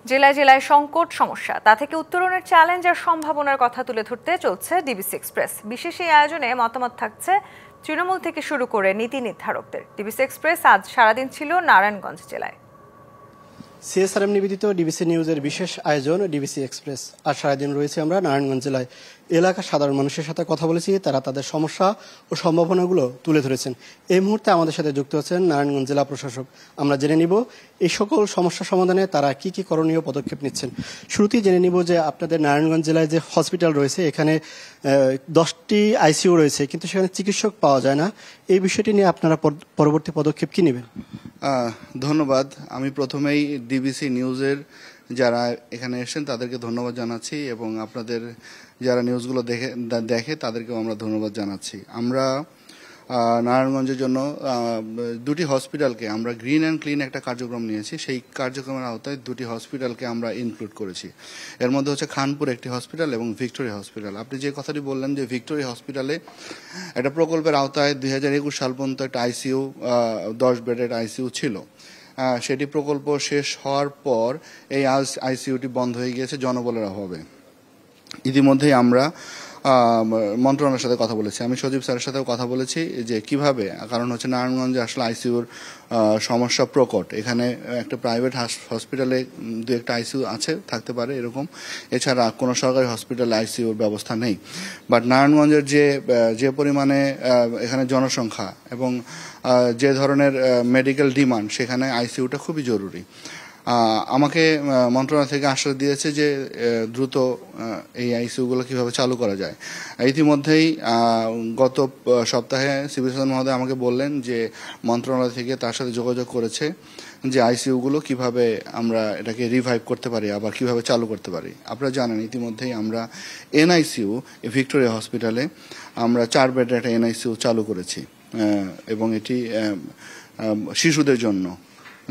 জেলায় জেলায় সংকট সমস্যা তা থেকে উত্তরণের চ্যালেঞ্জ আর সম্ভাবনার কথা তুলে ধরতে চলছে ডিবিসি এক্সপ্রেস। বিশেষ এই আয়োজনে মতামত থাকছে তৃণমূল থেকে শুরু করে নীতি নির্ধারকদের। ডিবিসি এক্সপ্রেস আজ সারাদিন ছিল নারায়ণগঞ্জ জেলায়। সিএসআরএম নিবেদিত ডিবিসি নিউজের বিশেষ আয়োজন ডিবিসি এক্সপ্রেস। আর সারাদিন রয়েছে আমরা নারায়ণগঞ্জ জেলায়। এলাকার সাধারণ মানুষের সাথে কথা বলেছি, তারা তাদের সমস্যা ও সম্ভাবনাগুলো তুলে ধরেছেন। এই মুহূর্তে আমাদের সাথে যুক্ত আছেন নারায়ণগঞ্জ জেলা প্রশাসক। আমরা জেনে নিব এই সকল সমস্যা সমাধানে তারা কি কি করণীয় পদক্ষেপ নিচ্ছেন। শুরুতেই জেনে নিব যে আপনাদের নারায়ণগঞ্জ জেলায় যে হসপিটাল রয়েছে, এখানে 10টি আইসিইউ রয়েছে, কিন্তু সেখানে চিকিৎসক পাওয়া যায় না। এই বিষয়টি নিয়ে আপনারা পরবর্তী পদক্ষেপ কি নেবেন? ধন্যবাদ। আমি প্রথমেই ডিবিসি নিউজের যারা এখানে এসেছেন তাদেরকে ধন্যবাদ জানাচ্ছি, এবং আপনাদের যারা নিউজগুলো দেখে তাদেরকেও আমরা ধন্যবাদ জানাচ্ছি। আমরা নারায়ণগঞ্জের জন্য দুটি হসপিটালকে আমরা গ্রিন অ্যান্ড ক্লিন একটা কার্যক্রম নিয়েছি। সেই কার্যক্রমের আওতায় দুটি হসপিটালকে আমরা ইনক্লুড করেছি। এর মধ্যে হচ্ছে খানপুর একটি হসপিটাল এবং ভিক্টোরিয়া হসপিটাল। আপনি যে কথাটি বললেন যে ভিক্টোরিয়া হসপিটালে একটা প্রকল্পের আওতায় 2021 সাল পর্যন্ত একটা আইসিইউ 10 বেডের আইসিইউ ছিল। সেটি প্রকল্প শেষ হওয়ার পর এই আইসিইউটি বন্ধ হয়ে গিয়েছে জনবলের অভাবে। ইতিমধ্যেই আমরা মন্ত্রণালয়ের সাথে কথা বলেছি, আমি সজীব স্যারের সাথেও কথা বলেছি যে কিভাবে, কারণ হচ্ছে নারায়ণগঞ্জে আসলে আইসিইউর সমস্যা প্রকট। এখানে একটা প্রাইভেট হসপিটালে 2-1টা আইসিইউ আছে, থাকতে পারে এরকম, এছাড়া কোনো সরকারি হসপিটালে আইসিইউর ব্যবস্থা নেই। বাট নারায়ণগঞ্জের যে পরিমাণে এখানে জনসংখ্যা এবং যে ধরনের মেডিকেল ডিমান্ড, সেখানে আইসিইউটা খুবই জরুরি। আমাকে মন্ত্রণালয় থেকে আশ্বাস দিয়েছে যে দ্রুত এই আইসিইউগুলো কীভাবে চালু করা যায়। ইতিমধ্যেই গত সপ্তাহে সিভিল সার্জন মহোদয় আমাকে বললেন যে মন্ত্রণালয় থেকে তার সাথে যোগাযোগ করেছে যে আইসিইউগুলো কিভাবে আমরা এটাকে রিভাইভ করতে পারি, আবার কিভাবে চালু করতে পারি। আপনারা জানেন ইতিমধ্যেই আমরা এনআইসিইউ ভিক্টোরিয়া হসপিটালে আমরা 4 বেডের একটা এনআইসিইউ চালু করেছি, এবং এটি শিশুদের জন্য,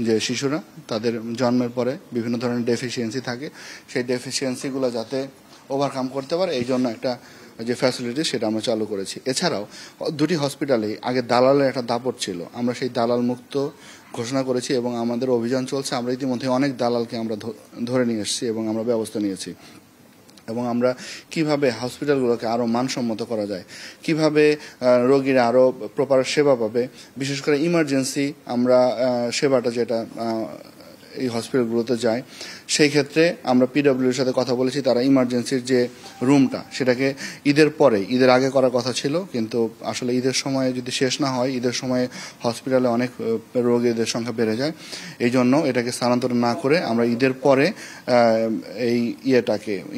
যে শিশুরা তাদের জন্মের পরে বিভিন্ন ধরনের ডেফিসিয়েন্সি থাকে, সেই ডেফিসিয়েন্সিগুলো যাতে ওভারকাম করতে পারে এই জন্য একটা যে ফ্যাসিলিটি সেটা আমরা চালু করেছি। এছাড়াও দুটি হসপিটালে আগে দালালের একটা দাপট ছিল, আমরা সেই দালাল মুক্ত ঘোষণা করেছি এবং আমাদের অভিযান চলছে। আমরা ইতিমধ্যে অনেক দালালকে আমরা ধরে নিয়ে এসেছি এবং আমরা ব্যবস্থা নিয়েছি। এবং আমরা কিভাবে হসপিটালগুলোকে আরও মানসম্মত করা যায়, কিভাবে রোগীরা আরও প্রপার সেবা পাবে, বিশেষ করে ইমার্জেন্সি আমরা সেবাটা যেটা এই হসপিটালগুলোতে যায়, সেই ক্ষেত্রে আমরা পিডব্লিউর সাথে কথা বলেছি। তারা ইমার্জেন্সির যে রুমটা সেটাকে ঈদের আগে করার কথা ছিল, কিন্তু আসলে ঈদের সময় যদি শেষ না হয়, ঈদের সময় হসপিটালে অনেক রোগীদের সংখ্যা বেড়ে যায়। এই জন্য এটাকে স্থানান্তর না করে আমরা ঈদের পরে এই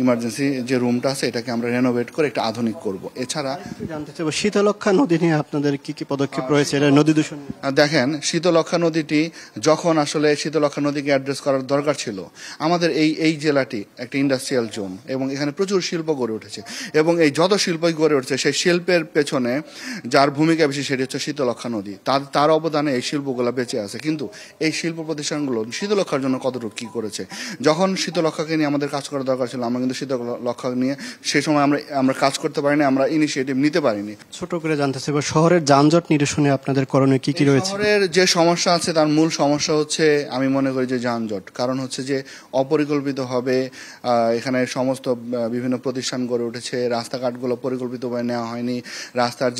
ইমার্জেন্সি যে রুমটা আছে এটাকে আমরা রেনোভেট করে একটা আধুনিক করব। এছাড়া জানতে চাইব শীতলক্ষ্যা নদী নিয়ে আপনাদের কি কি পদক্ষেপ রয়েছে? নদী দূষণ দেখেন, শীতলক্ষ্যা নদীটি যখন আসলে শীতলক্ষ্যা নদীকে অ্যাড্রেস করার দরকার ছিল, আমাদের এই জেলাটি একটা ইন্ডাস্ট্রিয়াল জোন এবং এখানে প্রচুর শিল্প গড়ে উঠেছে, এবং এই যত শিল্পই গড়ে উঠেছে সেই শিল্পের পেছনে যার ভূমিকা বেশি সেটি হচ্ছে শীতলক্ষ্যা নদী। তার অবদানে এই শিল্পগুলো বেঁচে আছে। কিন্তু এই শিল্প প্রতিষ্ঠানগুলো শীতলক্ষ্যার জন্য কতটুকু কি করেছে? যখন শীতলক্ষ্যাকে নিয়ে আমাদের কাজ করার দরকার ছিল, আমরা কিন্তু শীতলক্ষ্যা নিয়ে সেই সময় আমরা কাজ করতে পারিনি, আমরা ইনিশিয়েটিভ নিতে পারিনি। ছোট করে জানতে চাইব শহরের যানজট নিরসনে আপনাদের করণীয় কি কি রয়েছে? শহরের যে সমস্যা আছে তার মূল সমস্যা হচ্ছে, আমি মনে করি যে যানজট। কারণ হচ্ছে যে অপরিকল্পিতভাবে এখানে সমস্ত বিভিন্ন প্রতিষ্ঠান গড়ে উঠেছে, রাস্তাঘাটগুলো পরিকল্পিতভাবে নেওয়া হয়নি, রাস্তার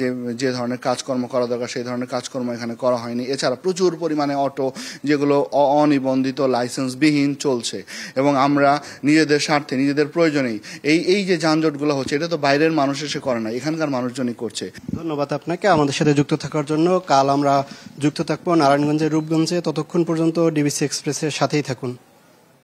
যে ধরনের কাজকর্ম করা দরকার সেই ধরনের কাজকর্ম এখানে করা হয়নি। এছাড়া প্রচুর পরিমাণে অটো যেগুলো অনিবন্ধিত লাইসেন্সবিহীন চলছে, এবং আমরা নিজেদের স্বার্থে নিজেদের প্রয়োজনেই এই যে যানজটগুলো হচ্ছে, এটা তো বাইরের মানুষ এসে করে না, এখানকার মানুষজনই করছে। ধন্যবাদ আপনাকে আমাদের সাথে যুক্ত থাকার জন্য। কাল আমরা যুক্ত থাকবো নারায়ণগঞ্জের রূপগঞ্জে। ততক্ষণ পর্যন্ত ডিবিসি এক্সপ্রেসের সাথেই থাকুন।